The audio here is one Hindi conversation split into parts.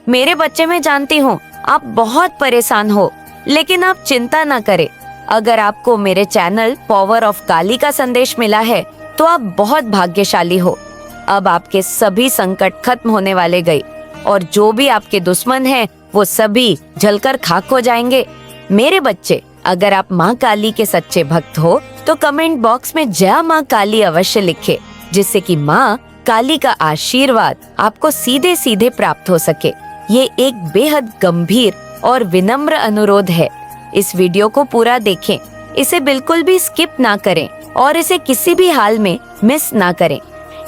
मेरे बच्चे, मैं जानती हूँ आप बहुत परेशान हो, लेकिन आप चिंता ना करें। अगर आपको मेरे चैनल पावर ऑफ काली का संदेश मिला है तो आप बहुत भाग्यशाली हो। अब आपके सभी संकट खत्म होने वाले गए और जो भी आपके दुश्मन हैं वो सभी जलकर खाक हो जाएंगे। मेरे बच्चे, अगर आप माँ काली के सच्चे भक्त हो तो कमेंट बॉक्स में जय माँ काली अवश्य लिखे, जिससे कि माँ काली का आशीर्वाद आपको सीधे सीधे प्राप्त हो सके। ये एक बेहद गंभीर और विनम्र अनुरोध है। इस वीडियो को पूरा देखें, इसे बिल्कुल भी स्किप ना करें और इसे किसी भी हाल में मिस ना करें।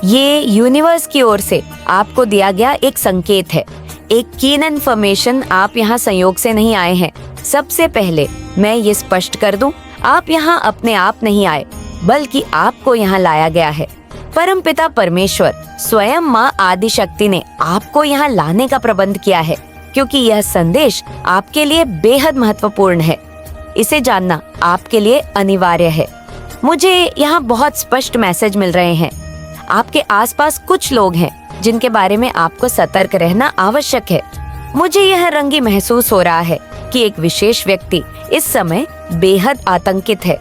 ये यूनिवर्स की ओर से आपको दिया गया एक संकेत है, एक कीन इन्फॉर्मेशन। आप यहाँ संयोग से नहीं आए हैं। सबसे पहले मैं ये स्पष्ट कर दूं, आप यहाँ अपने आप नहीं आए, बल्कि आपको यहाँ लाया गया है। परमपिता परमेश्वर स्वयं माँ आदि शक्ति ने आपको यहाँ लाने का प्रबंध किया है, क्योंकि यह संदेश आपके लिए बेहद महत्वपूर्ण है। इसे जानना आपके लिए अनिवार्य है। मुझे यहाँ बहुत स्पष्ट मैसेज मिल रहे हैं। आपके आसपास कुछ लोग हैं जिनके बारे में आपको सतर्क रहना आवश्यक है। मुझे यह रंगी महसूस हो रहा है कि एक विशेष व्यक्ति इस समय बेहद आतंकित है।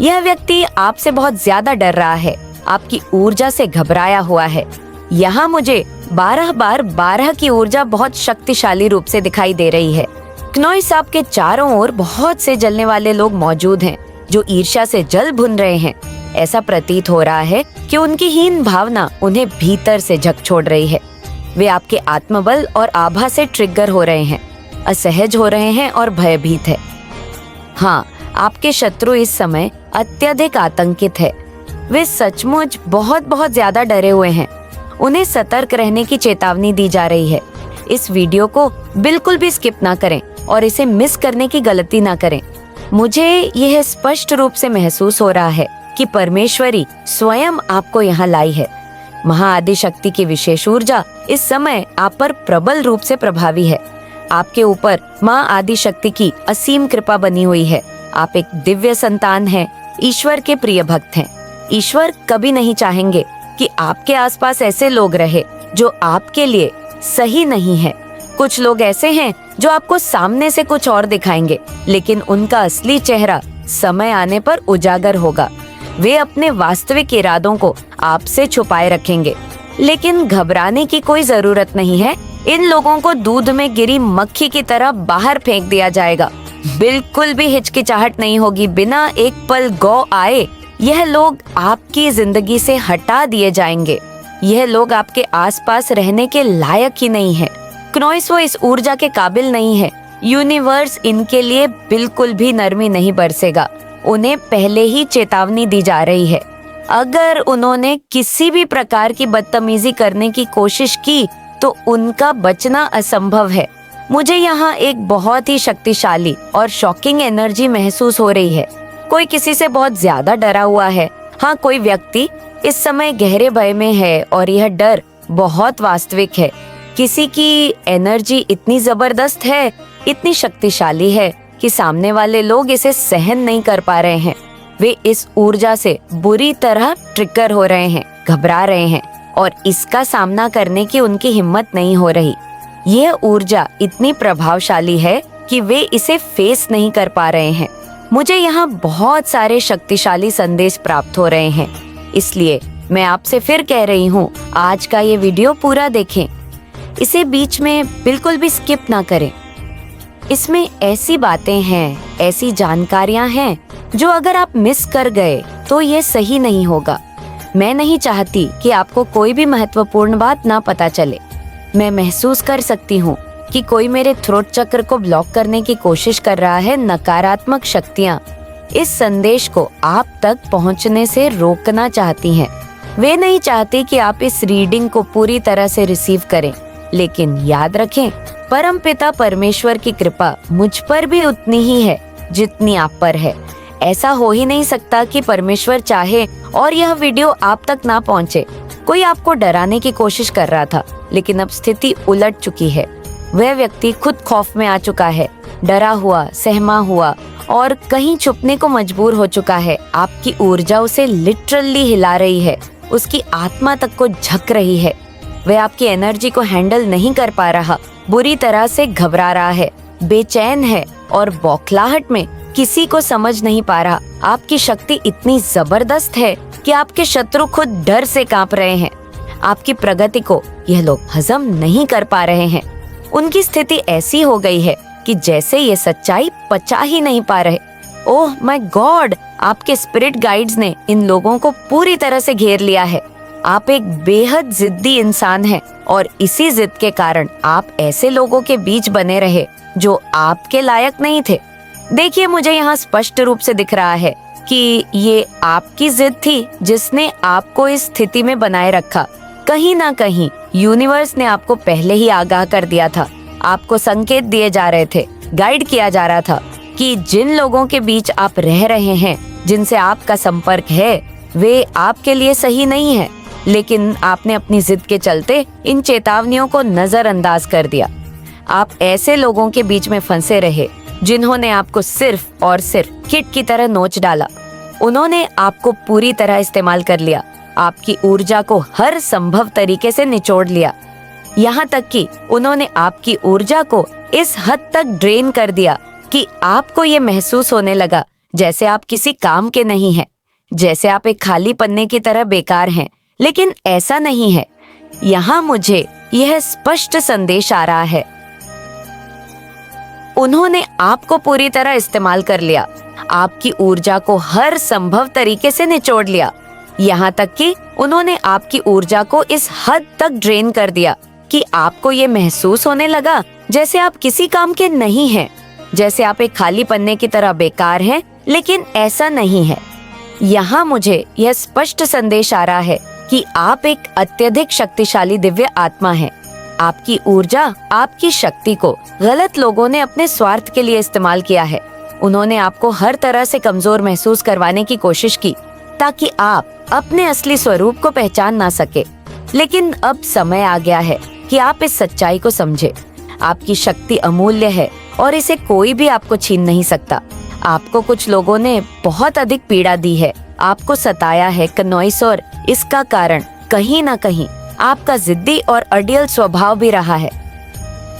यह व्यक्ति आपसे बहुत ज्यादा डर रहा है, आपकी ऊर्जा से घबराया हुआ है। यहाँ मुझे 12 की ऊर्जा बहुत शक्तिशाली रूप से दिखाई दे रही है। क्नोइस आपके चारों ओर बहुत से जलने वाले लोग मौजूद हैं जो ईर्ष्या से जल भुन रहे हैं। ऐसा प्रतीत हो रहा है कि उनकी हीन भावना उन्हें भीतर से झकझोर रही है। वे आपके आत्मबल और आभा से ट्रिगर हो रहे हैं, असहज हो रहे हैं और भयभीत है। हाँ, आपके शत्रु इस समय अत्यधिक आतंकित है। वे सचमुच बहुत ज्यादा डरे हुए हैं। उन्हें सतर्क रहने की चेतावनी दी जा रही है। इस वीडियो को बिल्कुल भी स्किप ना करें और इसे मिस करने की गलती ना करें। मुझे यह स्पष्ट रूप से महसूस हो रहा है कि परमेश्वरी स्वयं आपको यहाँ लाई है। महाआदि शक्ति की विशेष ऊर्जा इस समय आप पर प्रबल रूप से प्रभावी है। आपके ऊपर माँ आदि शक्ति की असीम कृपा बनी हुई है। आप एक दिव्य संतान हैं, ईश्वर के प्रिय भक्त हैं। ईश्वर कभी नहीं चाहेंगे कि आपके आसपास ऐसे लोग रहे जो आपके लिए सही नहीं है। कुछ लोग ऐसे हैं जो आपको सामने से कुछ और दिखाएंगे, लेकिन उनका असली चेहरा समय आने पर उजागर होगा। वे अपने वास्तविक इरादों को आपसे छुपाए रखेंगे, लेकिन घबराने की कोई जरूरत नहीं है। इन लोगों को दूध में गिरी मक्खी की तरह बाहर फेंक दिया जाएगा। बिल्कुल भी हिचकिचाहट नहीं होगी। बिना एक पल गौ आए यह लोग आपकी जिंदगी से हटा दिए जाएंगे। यह लोग आपके आसपास रहने के लायक ही नहीं है। क्नोइस वो इस ऊर्जा के काबिल नहीं है। यूनिवर्स इनके लिए बिल्कुल भी नरमी नहीं बरसेगा। उन्हें पहले ही चेतावनी दी जा रही है। अगर उन्होंने किसी भी प्रकार की बदतमीजी करने की कोशिश की तो उनका बचना असंभव है। मुझे यहाँ एक बहुत ही शक्तिशाली और शॉकिंग एनर्जी महसूस हो रही है। कोई किसी से बहुत ज्यादा डरा हुआ है। हाँ, कोई व्यक्ति इस समय गहरे भय में है और यह डर बहुत वास्तविक है। किसी की एनर्जी इतनी जबरदस्त है, इतनी शक्तिशाली है कि सामने वाले लोग इसे सहन नहीं कर पा रहे हैं। वे इस ऊर्जा से बुरी तरह ट्रिगर हो रहे हैं, घबरा रहे हैं और इसका सामना करने की उनकी हिम्मत नहीं हो रही। यह ऊर्जा इतनी प्रभावशाली है कि वे इसे फेस नहीं कर पा रहे हैं। मुझे यहाँ बहुत सारे शक्तिशाली संदेश प्राप्त हो रहे हैं, इसलिए मैं आपसे फिर कह रही हूँ, आज का ये वीडियो पूरा देखें। इसे बीच में बिल्कुल भी स्किप ना करें। इसमें ऐसी बातें हैं, ऐसी जानकारियां हैं जो अगर आप मिस कर गए तो ये सही नहीं होगा। मैं नहीं चाहती कि आपको कोई भी महत्वपूर्ण बात ना पता चले। मैं महसूस कर सकती हूँ कि कोई मेरे थ्रोट चक्र को ब्लॉक करने की कोशिश कर रहा है। नकारात्मक शक्तियाँ इस संदेश को आप तक पहुँचने से रोकना चाहती हैं। वे नहीं चाहते कि आप इस रीडिंग को पूरी तरह से रिसीव करें, लेकिन याद रखें, परमपिता परमेश्वर की कृपा मुझ पर भी उतनी ही है जितनी आप पर है। ऐसा हो ही नहीं सकता कि परमेश्वर चाहे और यह वीडियो आप तक ना पहुंचे। कोई आपको डराने की कोशिश कर रहा था, लेकिन अब स्थिति उलट चुकी है। वह व्यक्ति खुद खौफ में आ चुका है, डरा हुआ, सहमा हुआ और कहीं छुपने को मजबूर हो चुका है। आपकी ऊर्जा उसे लिटरली हिला रही है, उसकी आत्मा तक को झक रही है। वह आपकी एनर्जी को हैंडल नहीं कर पा रहा, बुरी तरह से घबरा रहा है, बेचैन है और बौखलाहट में किसी को समझ नहीं पा रहा। आपकी शक्ति इतनी जबरदस्त है कि आपके शत्रु खुद डर से कांप रहे हैं। आपकी प्रगति को यह लोग हजम नहीं कर पा रहे हैं। उनकी स्थिति ऐसी हो गई है कि जैसे ये सच्चाई पचा ही नहीं पा रहे। ओह माय गॉड, आपके स्पिरिट गाइड्स ने इन लोगों को पूरी तरह से घेर लिया है। आप एक बेहद जिद्दी इंसान हैं और इसी जिद के कारण आप ऐसे लोगों के बीच बने रहे जो आपके लायक नहीं थे। देखिए, मुझे यहाँ स्पष्ट रूप से दिख रहा है कि ये आपकी जिद थी जिसने आपको इस स्थिति में बनाए रखा। कहीं ना कहीं यूनिवर्स ने आपको पहले ही आगाह कर दिया था। आपको संकेत दिए जा रहे थे, गाइड किया जा रहा था कि जिन लोगों के बीच आप रह रहे हैं, जिनसे आपका संपर्क है, वे आपके लिए सही नहीं है। लेकिन आपने अपनी जिद के चलते इन चेतावनियों को नजरअंदाज कर दिया। आप ऐसे लोगों के बीच में फंसे रहे जिन्होंने आपको सिर्फ और सिर्फ किट की तरह नोच डाला। उन्होंने आपको पूरी तरह इस्तेमाल कर लिया, आपकी ऊर्जा को हर संभव तरीके से निचोड़ लिया। यहाँ तक कि उन्होंने आपकी ऊर्जा को इस हद तक ड्रेन कर दिया कि आपको ये महसूस होने लगा जैसे आप किसी काम के नहीं हैं, जैसे आप एक खाली पन्ने की तरह बेकार हैं। लेकिन ऐसा नहीं है। यहाँ मुझे यह स्पष्ट संदेश आ रहा है, उन्होंने आपको पूरी तरह इस्तेमाल कर लिया, आपकी ऊर्जा को हर संभव तरीके से निचोड़ लिया। यहाँ तक कि उन्होंने आपकी ऊर्जा को इस हद तक ड्रेन कर दिया कि आपको ये महसूस होने लगा जैसे आप किसी काम के नहीं हैं, जैसे आप एक खाली पन्ने की तरह बेकार हैं। लेकिन ऐसा नहीं है। यहाँ मुझे यह स्पष्ट संदेश आ रहा है कि आप एक अत्यधिक शक्तिशाली दिव्य आत्मा हैं। आपकी ऊर्जा, आपकी शक्ति को गलत लोगों ने अपने स्वार्थ के लिए इस्तेमाल किया है। उन्होंने आपको हर तरह से कमजोर महसूस करवाने की कोशिश की ताकि आप अपने असली स्वरूप को पहचान ना सके। लेकिन अब समय आ गया है कि आप इस सच्चाई को समझे। आपकी शक्ति अमूल्य है और इसे कोई भी आपको छीन नहीं सकता। आपको कुछ लोगों ने बहुत अधिक पीड़ा दी है, आपको सताया है कनॉइस, और इसका कारण कहीं ना कहीं आपका जिद्दी और अडियल स्वभाव भी रहा है।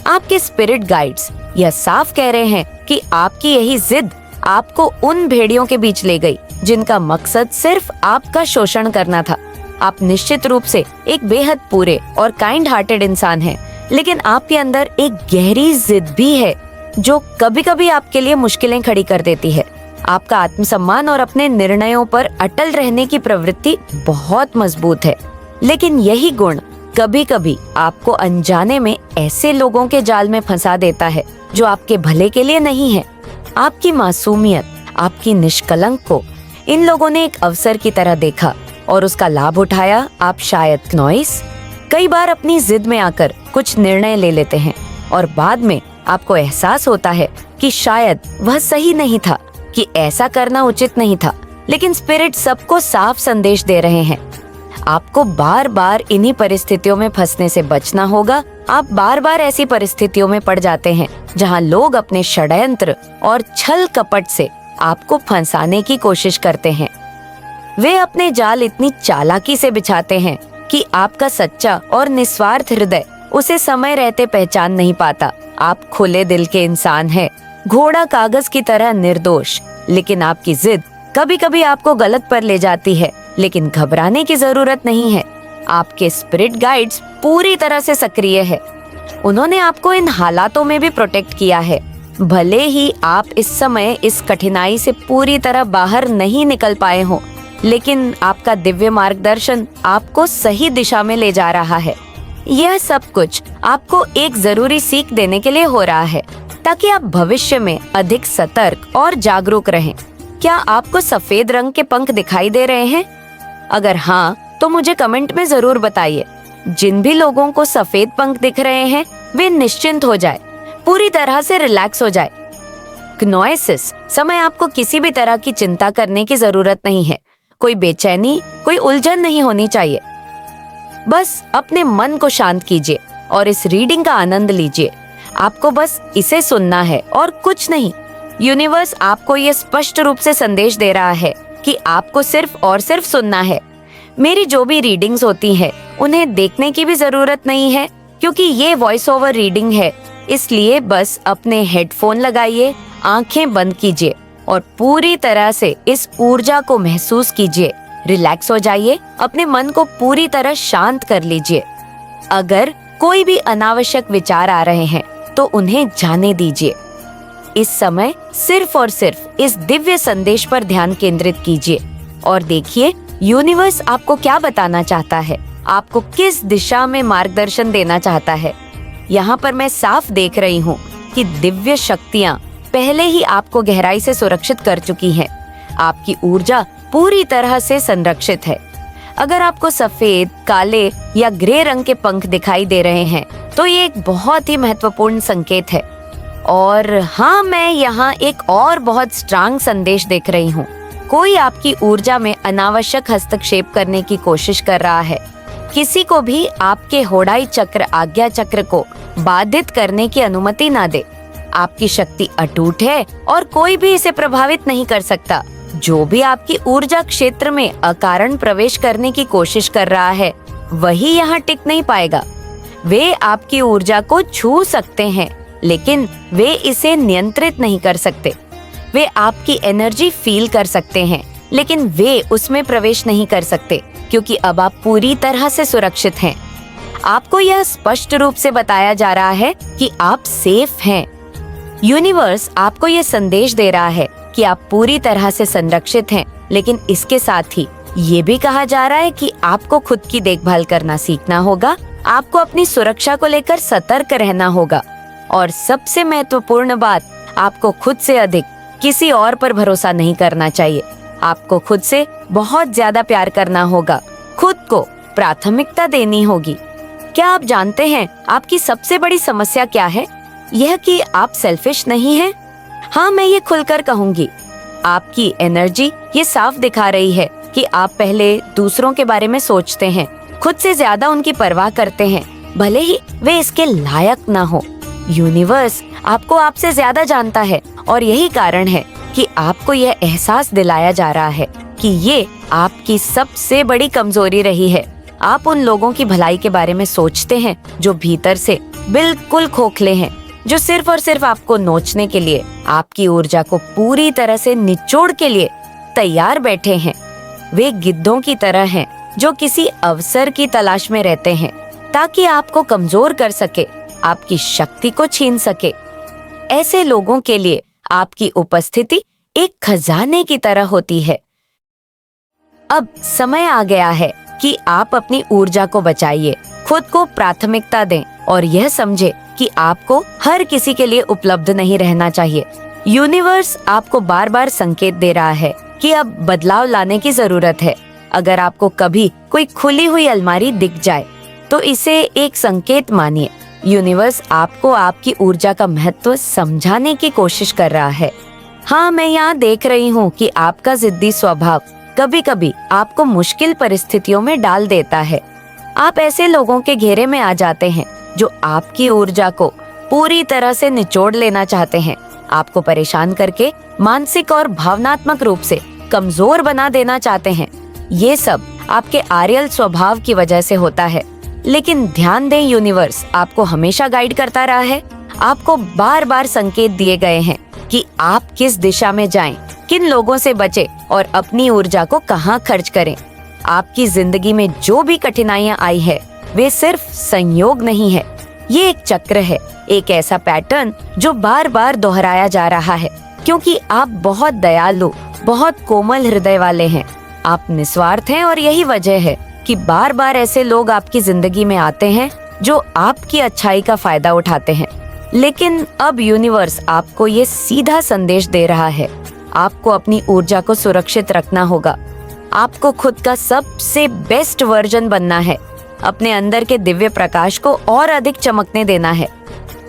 आपके स्पिरिट गाइड्स यह साफ कह रहे हैं कि आपकी यही जिद आपको उन भेड़ियों के बीच ले गई जिनका मकसद सिर्फ आपका शोषण करना था। आप निश्चित रूप से एक बेहद पूरे और काइंड हार्टेड इंसान हैं, लेकिन आपके अंदर एक गहरी जिद भी है जो कभी कभी आपके लिए मुश्किलें खड़ी कर देती है। आपका आत्मसम्मान और अपने निर्णयों पर अटल रहने की प्रवृत्ति बहुत मजबूत है, लेकिन यही गुण कभी कभी आपको अनजाने में ऐसे लोगों के जाल में फंसा देता है जो आपके भले के लिए नहीं है। आपकी मासूमियत, आपकी निष्कलंक को इन लोगों ने एक अवसर की तरह देखा और उसका लाभ उठाया। आप शायद नॉइस कई बार अपनी जिद में आकर कुछ निर्णय ले लेते हैं और बाद में आपको एहसास होता है कि शायद वह सही नहीं था, कि ऐसा करना उचित नहीं था। लेकिन स्पिरिट सबको साफ संदेश दे रहे हैं, आपको बार बार इन्हीं परिस्थितियों में फंसने से बचना होगा। आप बार बार ऐसी परिस्थितियों में पड़ जाते हैं जहां लोग अपने षड्यंत्र और छल कपट से आपको फंसाने की कोशिश करते हैं। वे अपने जाल इतनी चालाकी से बिछाते हैं कि आपका सच्चा और निस्वार्थ हृदय उसे समय रहते पहचान नहीं पाता। आप खुले दिल के इंसान हैं, घोड़ा कागज की तरह निर्दोष, लेकिन आपकी जिद कभी कभी आपको गलत पर ले जाती है। लेकिन घबराने की जरूरत नहीं है, आपके स्पिरिट गाइड्स पूरी तरह से सक्रिय है। उन्होंने आपको इन हालातों में भी प्रोटेक्ट किया है। भले ही आप इस समय इस कठिनाई से पूरी तरह बाहर नहीं निकल पाए हो, लेकिन आपका दिव्य मार्गदर्शन आपको सही दिशा में ले जा रहा है। यह सब कुछ आपको एक जरूरी सीख देने के लिए हो रहा है ताकि आप भविष्य में अधिक सतर्क और जागरूक रहें। क्या आपको सफेद रंग के पंख दिखाई दे रहे हैं? अगर हाँ, तो मुझे कमेंट में जरूर बताइए। जिन भी लोगों को सफेद पंख दिख रहे हैं वे निश्चिंत हो जाए, पूरी तरह से रिलैक्स हो जाए। ग्नोसिस समय आपको किसी भी तरह की चिंता करने की जरूरत नहीं है। कोई बेचैनी, कोई उलझन नहीं होनी चाहिए। बस अपने मन को शांत कीजिए और इस रीडिंग का आनंद लीजिए। आपको बस इसे सुनना है और कुछ नहीं। यूनिवर्स आपको ये स्पष्ट रूप से संदेश दे रहा है कि आपको सिर्फ और सिर्फ सुनना है। मेरी जो भी रीडिंग्स होती हैं उन्हें देखने की भी जरूरत नहीं है, क्योंकि ये वॉइस ओवर रीडिंग है। इसलिए बस अपने हेडफोन लगाइए, आंखें बंद कीजिए और पूरी तरह से इस ऊर्जा को महसूस कीजिए। रिलैक्स हो जाइए, अपने मन को पूरी तरह शांत कर लीजिए। अगर कोई भी अनावश्यक विचार आ रहे हैं तो उन्हें जाने दीजिए। इस समय सिर्फ और सिर्फ इस दिव्य संदेश पर ध्यान केंद्रित कीजिए और देखिए यूनिवर्स आपको क्या बताना चाहता है, आपको किस दिशा में मार्गदर्शन देना चाहता है। यहाँ पर मैं साफ देख रही हूँ कि दिव्य शक्तियाँ पहले ही आपको गहराई से सुरक्षित कर चुकी हैं। आपकी ऊर्जा पूरी तरह से संरक्षित है। अगर आपको सफेद, काले या ग्रे रंग के पंख दिखाई दे रहे हैं तो ये एक बहुत ही महत्वपूर्ण संकेत है। और हाँ, मैं यहाँ एक और बहुत स्ट्रांग संदेश देख रही हूँ। कोई आपकी ऊर्जा में अनावश्यक हस्तक्षेप करने की कोशिश कर रहा है। किसी को भी आपके होड़ाई चक्र, आज्ञा चक्र को बाधित करने की अनुमति ना दे। आपकी शक्ति अटूट है और कोई भी इसे प्रभावित नहीं कर सकता। जो भी आपकी ऊर्जा क्षेत्र में अकारण प्रवेश करने की कोशिश कर रहा है, वही यहाँ टिक नहीं पाएगा। वे आपकी ऊर्जा को छू सकते हैं, लेकिन वे इसे नियंत्रित नहीं कर सकते। वे आपकी एनर्जी फील कर सकते हैं, लेकिन वे उसमें प्रवेश नहीं कर सकते, क्योंकि अब आप पूरी तरह से सुरक्षित हैं। आपको यह स्पष्ट रूप से बताया जा रहा है कि आप सेफ हैं। यूनिवर्स आपको यह संदेश दे रहा है कि आप पूरी तरह से संरक्षित हैं, लेकिन इसके साथ ही ये भी कहा जा रहा है कि आपको खुद की देखभाल करना सीखना होगा। आपको अपनी सुरक्षा को लेकर सतर्क रहना होगा और सबसे महत्वपूर्ण बात, आपको खुद से अधिक किसी और पर भरोसा नहीं करना चाहिए। आपको खुद से बहुत ज्यादा प्यार करना होगा, खुद को प्राथमिकता देनी होगी। क्या आप जानते हैं आपकी सबसे बड़ी समस्या क्या है? यह कि आप सेल्फिश नहीं हैं। हाँ, मैं ये खुलकर कहूंगी। आपकी एनर्जी ये साफ दिखा रही है कि आप पहले दूसरों के बारे में सोचते हैं, खुद से ज्यादा उनकी परवाह करते हैं, भले ही वे इसके लायक ना हो। यूनिवर्स आपको आपसे ज्यादा जानता है और यही कारण है कि आपको यह एहसास दिलाया जा रहा है कि ये आपकी सबसे बड़ी कमजोरी रही है। आप उन लोगों की भलाई के बारे में सोचते हैं जो भीतर से बिल्कुल खोखले हैं, जो सिर्फ और सिर्फ आपको नोचने के लिए, आपकी ऊर्जा को पूरी तरह से निचोड़ के लिए तैयार बैठे हैं। वे गिद्धों की तरह हैं जो किसी अवसर की तलाश में रहते हैं ताकि आपको कमजोर कर सके, आपकी शक्ति को छीन सके। ऐसे लोगों के लिए आपकी उपस्थिति एक खजाने की तरह होती है। अब समय आ गया है कि आप अपनी ऊर्जा को बचाइए, खुद को प्राथमिकता दें और यह समझे कि आपको हर किसी के लिए उपलब्ध नहीं रहना चाहिए। यूनिवर्स आपको बार बार संकेत दे रहा है कि अब बदलाव लाने की जरूरत है। अगर आपको कभी कोई खुली हुई अलमारी दिख जाए तो इसे एक संकेत मानिए। यूनिवर्स आपको आपकी ऊर्जा का महत्व समझाने की कोशिश कर रहा है। हाँ, मैं यहाँ देख रही हूँ कि आपका जिद्दी स्वभाव कभी कभी आपको मुश्किल परिस्थितियों में डाल देता है। आप ऐसे लोगों के घेरे में आ जाते हैं जो आपकी ऊर्जा को पूरी तरह से निचोड़ लेना चाहते हैं, आपको परेशान करके मानसिक और भावनात्मक रूप से कमजोर बना देना चाहते हैं। ये सब आपके आर्यल स्वभाव की वजह से होता है। लेकिन ध्यान दें, यूनिवर्स आपको हमेशा गाइड करता रहा है। आपको बार बार संकेत दिए गए हैं कि आप किस दिशा में जाएं, किन लोगों से बचें और अपनी ऊर्जा को कहाँ खर्च करें। आपकी जिंदगी में जो भी कठिनाइयाँ आई है वे सिर्फ संयोग नहीं है, ये एक चक्र है, एक ऐसा पैटर्न जो बार बार दोहराया जा रहा है, क्योंकि आप बहुत दयालु, बहुत कोमल हृदय वाले हैं। आप निस्वार्थ हैं और यही वजह है कि बार बार ऐसे लोग आपकी जिंदगी में आते हैं जो आपकी अच्छाई का फायदा उठाते हैं। लेकिन अब यूनिवर्स आपको ये सीधा संदेश दे रहा है, आपको अपनी ऊर्जा को सुरक्षित रखना होगा। आपको खुद का सबसे बेस्ट वर्जन बनना है, अपने अंदर के दिव्य प्रकाश को और अधिक चमकने देना है।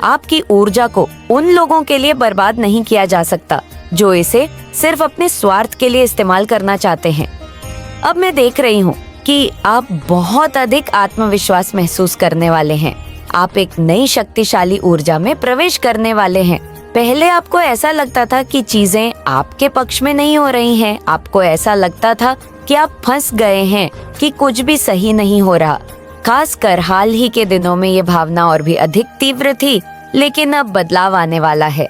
आपकी ऊर्जा को उन लोगों के लिए बर्बाद नहीं किया जा सकता जो इसे सिर्फ अपने स्वार्थ के लिए इस्तेमाल करना चाहते हैं। अब मैं देख रही हूँ कि आप बहुत अधिक आत्मविश्वास महसूस करने वाले हैं। आप एक नई शक्तिशाली ऊर्जा में प्रवेश करने वाले हैं। पहले आपको ऐसा लगता था कि चीजें आपके पक्ष में नहीं हो रही हैं। आपको ऐसा लगता था कि आप फंस गए हैं, कि कुछ भी सही नहीं हो रहा। खासकर हाल ही के दिनों में ये भावना और भी अधिक तीव्र थी, लेकिन अब बदलाव आने वाला है।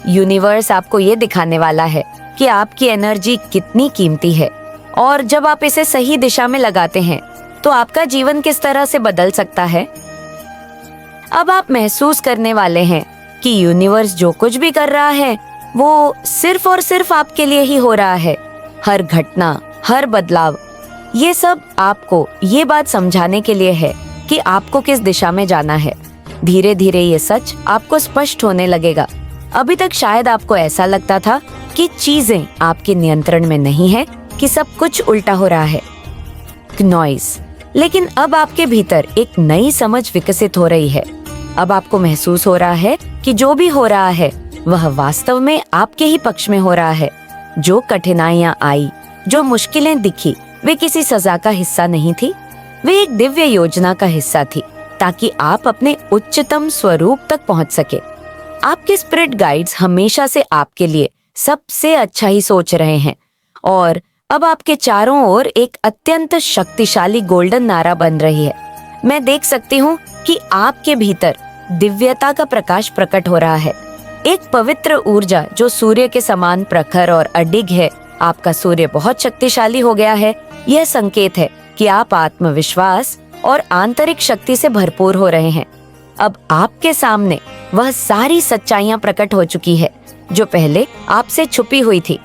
यूनिवर्स आपको ये दिखाने वाला है कि आपकी एनर्जी कितनी कीमती है, और जब आप इसे सही दिशा में लगाते हैं तो आपका जीवन किस तरह से बदल सकता है। अब आप महसूस करने वाले हैं कि यूनिवर्स जो कुछ भी कर रहा है वो सिर्फ और सिर्फ आपके लिए ही हो रहा है। हर घटना, हर बदलाव, ये सब आपको ये बात समझाने के लिए है कि आपको किस दिशा में जाना है। धीरे धीरे ये सच आपको स्पष्ट होने लगेगा। अभी तक शायद आपको ऐसा लगता था कि चीजें आपके नियंत्रण में नहीं है, कि सब कुछ उल्टा हो रहा है, नॉइज। लेकिन अब आपके भीतर एक नई समझ विकसित हो रही है। अब आपको महसूस हो रहा है कि जो भी हो रहा है वह वास्तव में आपके ही पक्ष में हो रहा है। जो कठिनाइयां आई, जो मुश्किलें दिखी, वे किसी सजा का हिस्सा नहीं थी, वे एक दिव्य योजना का हिस्सा थी, ताकि आप अपने उच्चतम स्वरूप तक पहुंच सके। आपके स्पिरिट गाइड्स हमेशा से आपके लिए सबसे अच्छा ही सोच रहे हैं, और अब आपके चारों ओर एक अत्यंत शक्तिशाली गोल्डन नारा बन रही है। मैं देख सकती हूँ कि आपके भीतर दिव्यता का प्रकाश प्रकट हो रहा है, एक पवित्र ऊर्जा जो सूर्य के समान प्रखर और अडिग है। आपका सूर्य बहुत शक्तिशाली हो गया है। यह संकेत है कि आप आत्मविश्वास और आंतरिक शक्ति से भरपूर हो रहे हैं। अब आपके सामने वह सारी सच्चाइयां प्रकट हो चुकी है जो पहले आपसे छुपी हुई थी।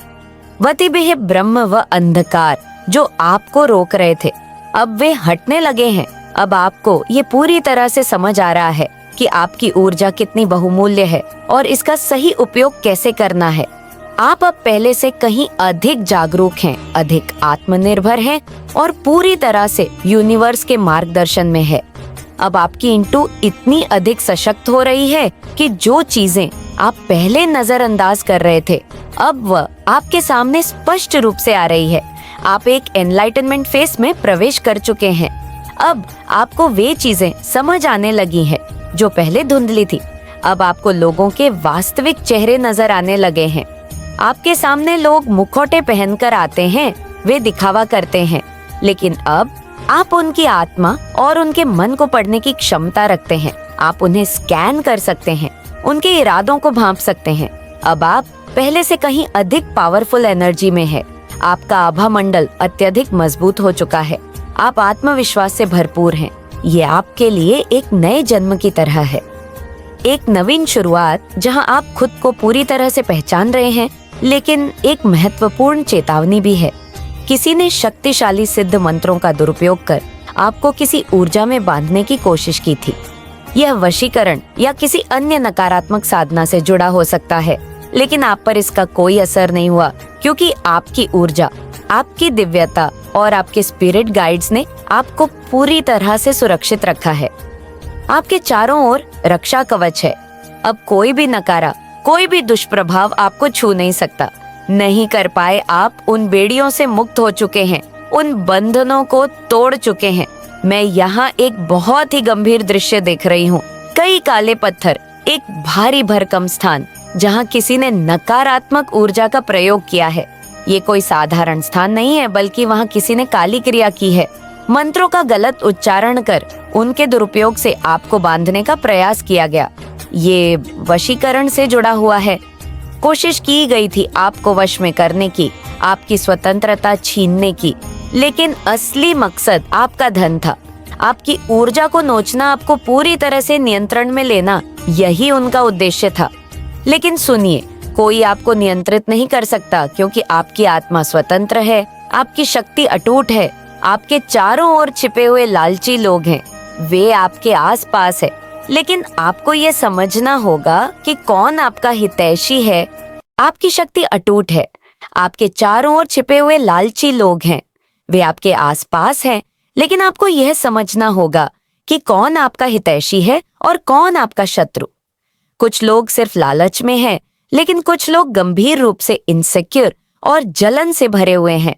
वतिभिः ब्रह्म व अंधकार जो आपको रोक रहे थे, अब वे हटने लगे हैं। अब आपको ये पूरी तरह से समझ आ रहा है कि आपकी ऊर्जा कितनी बहुमूल्य है और इसका सही उपयोग कैसे करना है। आप अब पहले से कहीं अधिक जागरूक हैं, अधिक आत्मनिर्भर हैं और पूरी तरह से यूनिवर्स के मार्गदर्शन में है। अब आपकी इंटू इतनी अधिक सशक्त हो रही है कि जो चीजें आप पहले नजरअंदाज कर रहे थे, अब वह आपके सामने स्पष्ट रूप से आ रही है। आप एक एनलाइटनमेंट फेज में प्रवेश कर चुके हैं। अब आपको वे चीजें समझ आने लगी हैं जो पहले धुंधली थी। अब आपको लोगों के वास्तविक चेहरे नजर आने लगे हैं। आपके सामने लोग मुखौटे पहनकर आते हैं, वे दिखावा करते हैं, लेकिन अब आप उनकी आत्मा और उनके मन को पढ़ने की क्षमता रखते हैं। आप उन्हें स्कैन कर सकते हैं, उनके इरादों को भांप सकते हैं। अब आप पहले से कहीं अधिक पावरफुल एनर्जी में है। आपका आभा मंडल अत्यधिक मजबूत हो चुका है। आप आत्मविश्वास से भरपूर हैं। ये आपके लिए एक नए जन्म की तरह है, एक नवीन शुरुआत जहां आप खुद को पूरी तरह से पहचान रहे हैं। लेकिन एक महत्वपूर्ण चेतावनी भी है। किसी ने शक्तिशाली सिद्ध मंत्रों का दुरुपयोग कर आपको किसी ऊर्जा में बांधने की कोशिश की थी। यह वशीकरण या किसी अन्य नकारात्मक साधना से जुड़ा हो सकता है, लेकिन आप पर इसका कोई असर नहीं हुआ, क्योंकि आपकी ऊर्जा, आपकी दिव्यता और आपके स्पिरिट गाइड्स ने आपको पूरी तरह से सुरक्षित रखा है। आपके चारों ओर रक्षा कवच है। अब कोई भी नकारा, कोई भी दुष्प्रभाव आपको छू नहीं सकता। नहीं कर पाए आप उन बेड़ियों से मुक्त हो चुके हैं, उन बंधनों को तोड़ चुके हैं। मैं यहाँ एक बहुत ही गंभीर दृश्य देख रही हूँ। कई काले पत्थर, एक भारी भरकम स्थान जहाँ किसी ने नकारात्मक ऊर्जा का प्रयोग किया है। ये कोई साधारण स्थान नहीं है, बल्कि वहाँ किसी ने काली क्रिया की है। मंत्रों का गलत उच्चारण कर उनके दुरुपयोग से आपको बांधने का प्रयास किया गया। ये वशीकरण से जुड़ा हुआ है। कोशिश की गई थी आपको वश में करने की, आपकी स्वतंत्रता छीनने की, लेकिन असली मकसद आपका धन था। आपकी ऊर्जा को नोचना, आपको पूरी तरह से नियंत्रण में लेना, यही उनका उद्देश्य था। लेकिन सुनिए, कोई आपको नियंत्रित नहीं कर सकता, क्योंकि आपकी आत्मा स्वतंत्र है, आपकी शक्ति अटूट है। आपके चारों ओर छिपे हुए लालची लोग हैं, वे आपके आसपास है, लेकिन आपको ये समझना होगा कि कौन आपका हितैषी है। आपकी शक्ति अटूट है। आपके चारों ओर छिपे हुए लालची लोग हैं, वे आपके आसपास हैं, लेकिन आपको यह समझना होगा कि कौन आपका हितैषी है और कौन आपका शत्रु। कुछ लोग सिर्फ लालच में हैं, लेकिन कुछ लोग गंभीर रूप से इनसिक्योर और जलन से भरे हुए हैं।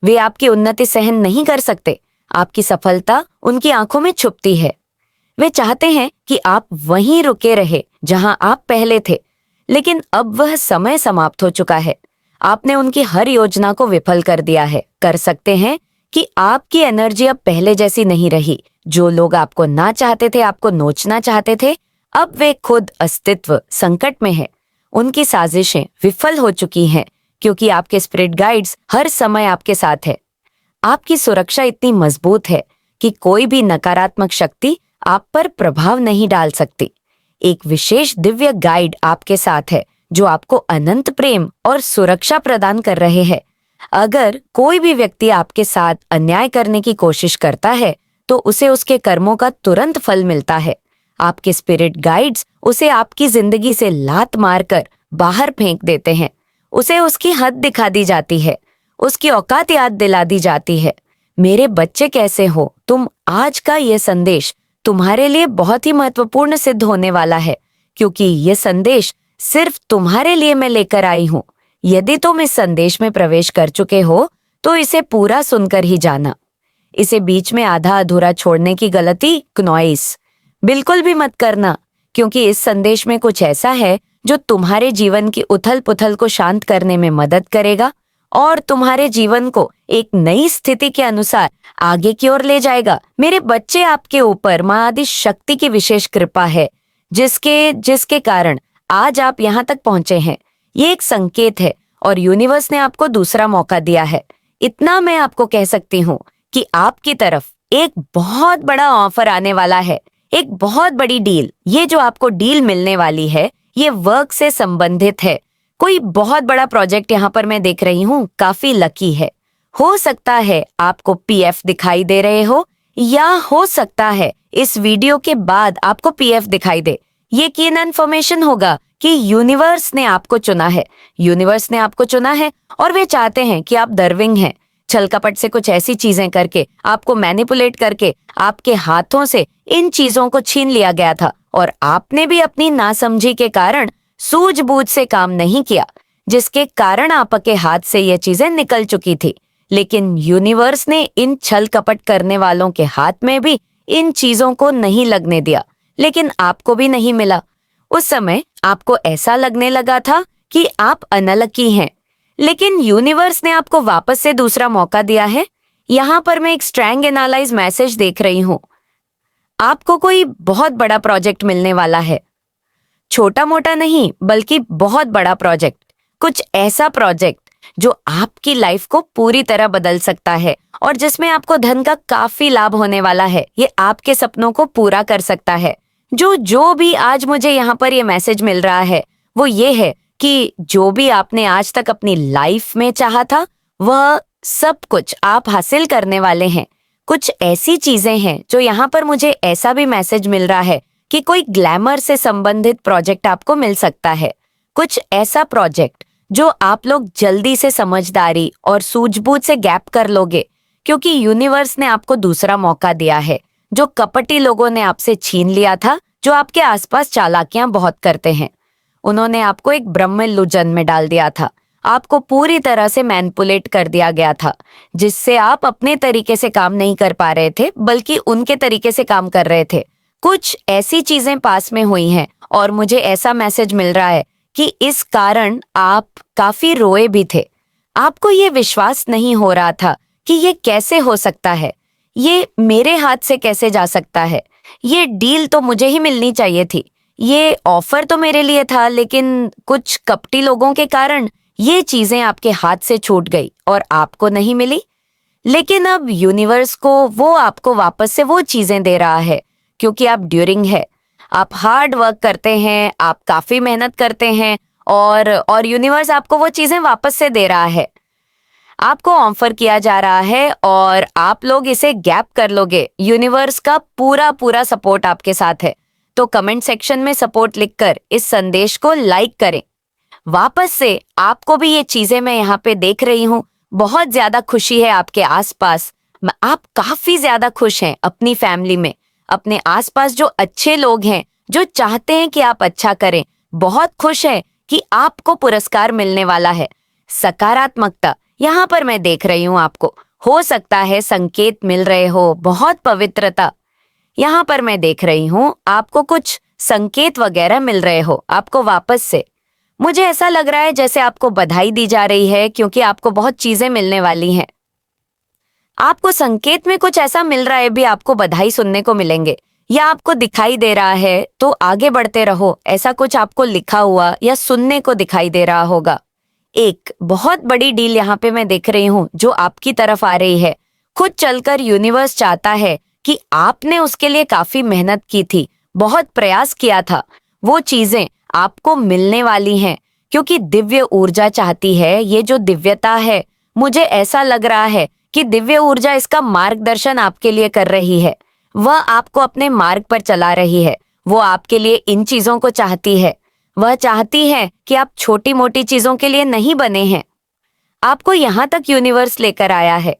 वे आपकी उन्नति सहन नहीं कर सकते। आपकी सफलता उनकी आंखों में छुपती है। वे चाहते हैं कि आप वहीं रुके रहे जहां आप पहले थे, लेकिन अब वह समय समाप्त हो चुका है। आपने उनकी हर योजना को विफल कर दिया है। कर सकते हैं कि आपकी एनर्जी अब पहले जैसी नहीं रही, जो लोग आपको ना चाहते थे, आपको नोचना चाहते थे, अब वे खुद अस्तित्व संकट में है। उनकी साजिशें विफल हो चुकी हैं क्योंकि आपके स्पिरिट गाइड्स हर समय आपके साथ है। आपकी सुरक्षा इतनी मजबूत है कि कोई भी नकारात्मक शक्ति आप पर प्रभाव नहीं डाल सकती। एक विशेष दिव्य गाइड आपके साथ है जो आपको अनंत प्रेम और सुरक्षा प्रदान कर रहे हैं। अगर कोई भी व्यक्ति आपके साथ अन्याय करने की कोशिश करता है तो उसे उसके कर्मों का तुरंत फल मिलता है। आपके स्पिरिट गाइड्स उसे आपकी जिंदगी से लात मारकर बाहर फेंक देते हैं। उसे उसकी हद दिखा दी जाती है, उसकी औकात याद दिला दी जाती है। मेरे बच्चे कैसे हो तुम, आज का ये संदेश तुम्हारे लिए बहुत ही महत्वपूर्ण सिद्ध होने वाला है, क्योंकि ये संदेश सिर्फ तुम्हारे लिए मैं लेकर आई हूँ। यदि तुम इस संदेश में प्रवेश कर चुके हो तो इसे पूरा सुनकर ही जाना। इसे बीच में आधा अधूरा छोड़ने की गलती क्नॉइस बिल्कुल भी मत करना, क्योंकि इस संदेश में कुछ ऐसा है जो तुम्हारे जीवन की उथल पुथल को शांत करने में मदद करेगा और तुम्हारे जीवन को एक नई स्थिति के अनुसार आगे की ओर ले जाएगा। मेरे बच्चे, आपके ऊपर मां आदि शक्ति की विशेष कृपा है जिसके कारण आज आप यहाँ तक पहुंचे हैं। ये एक संकेत है और यूनिवर्स ने आपको दूसरा मौका दिया है। इतना मैं आपको कह सकती हूँ कि आपकी तरफ एक बहुत बड़ा ऑफर आने वाला है, एक बहुत बड़ी डील। ये जो आपको डील मिलने वाली है ये वर्क से संबंधित है। कोई बहुत बड़ा प्रोजेक्ट यहाँ पर मैं देख रही हूँ, काफी लकी है। हो सकता है आपको पीएफ दिखाई दे रहे हो, या हो सकता है इस वीडियो के बाद आपको पीएफ दिखाई दे। ये की इन्फॉर्मेशन होगा कि यूनिवर्स ने आपको चुना है। यूनिवर्स ने आपको चुना है और वे चाहते हैं कि आप दरविंग हैं। छल कपट से कुछ ऐसी चीजें करके, आपको मैनिपुलेट करके आपके हाथों से इन चीजों को छीन लिया गया था और आपने भी अपनी नासमझी के कारण सूझबूझ से काम नहीं किया, जिसके कारण आपके हाथ से ये चीजें निकल चुकी थी। लेकिन यूनिवर्स ने इन छल कपट करने वालों के हाथ में भी इन चीजों को नहीं लगने दिया, लेकिन आपको भी नहीं मिला। उस समय आपको ऐसा लगने लगा था कि आप अनलकी हैं, लेकिन यूनिवर्स ने आपको वापस से दूसरा मौका दिया है। यहाँ पर मैं एक स्ट्रैंग एनालाइज मैसेज देख रही हूँ। आपको कोई बहुत बड़ा प्रोजेक्ट मिलने वाला है, छोटा मोटा नहीं बल्कि बहुत बड़ा प्रोजेक्ट। कुछ ऐसा प्रोजेक्ट जो आपकी लाइफ को पूरी तरह बदल सकता है और जिसमें आपको धन का काफी लाभ होने वाला है। ये आपके सपनों को पूरा कर सकता है। जो भी आज मुझे यहाँ पर ये मैसेज मिल रहा है वो ये है कि जो भी आपने आज तक अपनी लाइफ में चाहा था वह सब कुछ आप हासिल करने वाले हैं। कुछ ऐसी चीजें हैं जो यहाँ पर मुझे ऐसा भी मैसेज मिल रहा है कि कोई ग्लैमर से संबंधित प्रोजेक्ट आपको मिल सकता है। कुछ ऐसा प्रोजेक्ट जो आप लोग जल्दी से समझदारी और सूझबूझ से गैप कर लोगे, क्योंकि यूनिवर्स ने आपको दूसरा मौका दिया है। जो कपटी लोगों ने आपसे छीन लिया था, जो आपके आसपास चालाकियां बहुत करते हैं, उन्होंने आपको एक ब्रह्म इल्यूजन में डाल दिया था। आपको पूरी तरह से मैनिपुलेट कर दिया गया था, जिससे आप अपने तरीके से काम नहीं कर पा रहे थे बल्कि उनके तरीके से काम कर रहे थे। कुछ ऐसी चीजें पास में हुई हैं और मुझे ऐसा मैसेज मिल रहा है कि इस कारण आप काफी रोए भी थे। आपको ये विश्वास नहीं हो रहा था कि ये कैसे हो सकता है, ये मेरे हाथ से कैसे जा सकता है, ये डील तो मुझे ही मिलनी चाहिए थी, ये ऑफर तो मेरे लिए था, लेकिन कुछ कपटी लोगों के कारण ये चीजें आपके हाथ से छूट गई और आपको नहीं मिली। लेकिन अब यूनिवर्स को वो आपको वापस से वो चीजें दे रहा है, क्योंकि आप ड्यूरिंग है, आप हार्ड वर्क करते हैं, आप काफी मेहनत करते हैं और यूनिवर्स आपको वो चीजें वापस से दे रहा है। आपको ऑफर किया जा रहा है और आप लोग इसे गैप कर लोगे। यूनिवर्स का पूरा सपोर्ट आपके साथ है। तो कमेंट सेक्शन में सपोर्ट लिखकर इस संदेश को लाइक करें। वापस से आपको भी ये चीजें मैं यहाँ पे देख रही हूँ। बहुत ज्यादा खुशी है आपके आसपास। आप काफी ज्यादा खुश हैं अपनी फैमिली में, अपने आसपास जो अच्छे लोग हैं जो चाहते हैं कि आप अच्छा करें। बहुत खुश है कि आपको पुरस्कार मिलने वाला है। सकारात्मकता यहाँ पर मैं देख रही हूँ आपको। हो सकता है संकेत मिल रहे हो, बहुत पवित्रता यहाँ पर मैं देख रही हूँ। आपको कुछ संकेत वगैरह मिल रहे हो आपको वापस से। मुझे ऐसा लग रहा है जैसे आपको बधाई दी जा रही है, क्योंकि आपको बहुत चीजें मिलने वाली हैं। आपको संकेत में कुछ ऐसा मिल रहा है भी आपको बधाई सुनने को मिलेंगे, या आपको दिखाई दे रहा है तो आगे बढ़ते रहो, ऐसा कुछ आपको लिखा हुआ या सुनने को दिखाई दे रहा होगा। एक बहुत बड़ी डील यहाँ पे मैं देख रही हूँ जो आपकी तरफ आ रही है। खुद चलकर यूनिवर्स चाहता है कि आपने उसके लिए काफी मेहनत की थी, बहुत प्रयास किया था, वो चीजें आपको मिलने वाली हैं, क्योंकि दिव्य ऊर्जा चाहती है। ये जो दिव्यता है, मुझे ऐसा लग रहा है कि दिव्य ऊर्जा इसका मार्गदर्शन आपके लिए कर रही है। वह आपको अपने मार्ग पर चला रही है। वो आपके लिए इन चीजों को चाहती है। वह चाहती है कि आप छोटी मोटी चीजों के लिए नहीं बने हैं। आपको यहाँ तक यूनिवर्स लेकर आया है